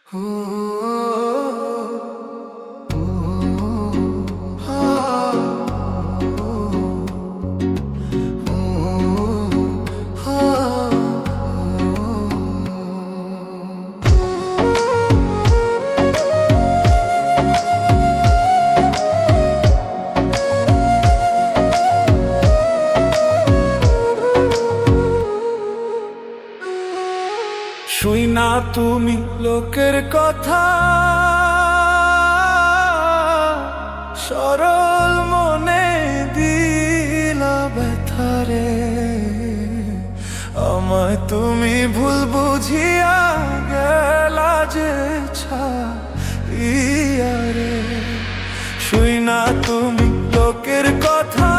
শুই না তুমি লোকের কথা, সরল মনে দিলা ব্যথারে। আমায় তুমি ভুল বুঝিয়া গেলা যে ছাড়িয়া রে। শুই না তুমি লোকের কথা,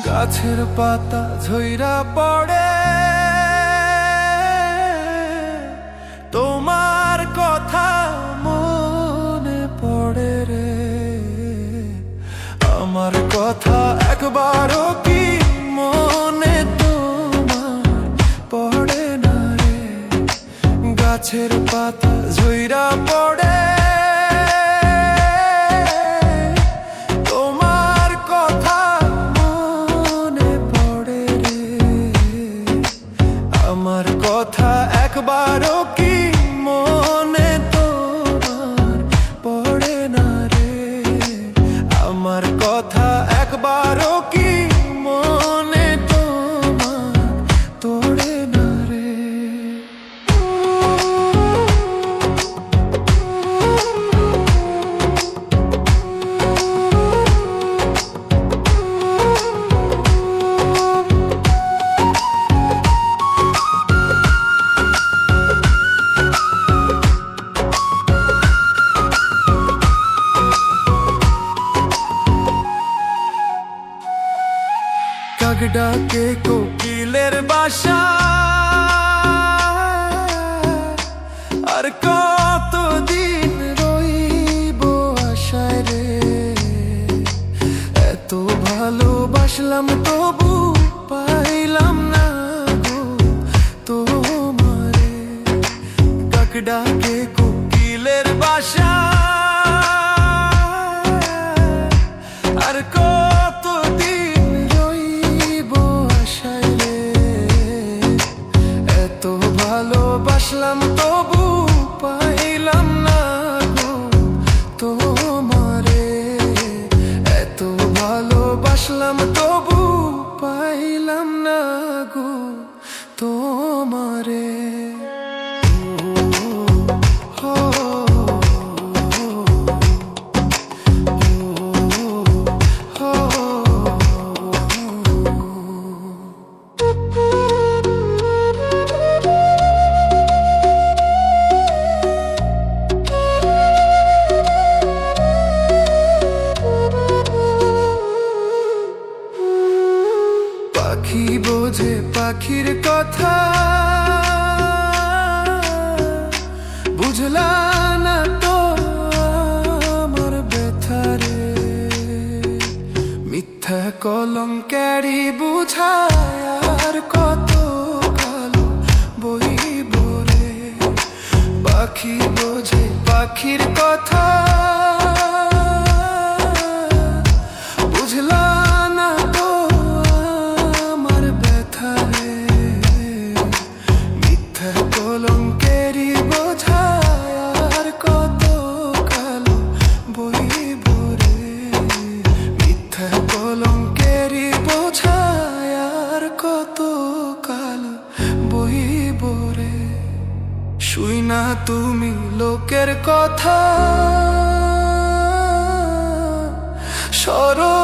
গাছের পাতা ঝইরা পড়ে, তোমার কথা মনে পড়ে রে। আমার কথা একবারও কি মনে তোমার পড়ে না রে। গাছের পাতা ঝইরা পড়ে, আমার কথা একবারও কি মনে তোমার পড়ে না রে। আমার কথা একবারও কি মনে তোমার তোড়ে না রে। কাক ডাকে কোকিলের বাসা, আর কতদিন রইব আশায় রে। এত ভালোবাসলাম তবু পাইলাম না গো তোমারে। কাক ডাকে কোকিলের বাসা, আর কতদিন রইব আশায় রে। এত ভালোবাসলাম তবু পাইলাম না গো তোমারে। এত ভালোবাসলাম তবু পাইলাম না গো তোমারে। পাখি বোঝে পাখির কথা, বুঝলা না তো আমার ব্যথারে। মিথ্যা কলঙ্কেরই বুঝায় আর কত কালো বইব রে। পাখি বোঝে পাখির কথা, বুঝলা না তো আমার ব্যথারে। মিথ্যা কলঙ্কেরই বোঝায় আর কত কালো বইব রে। মিথ্যা কলঙ্কেরই বোঝায় আর কত কাল বহিব রে। শুই না তুমি লোকের কথা, সরল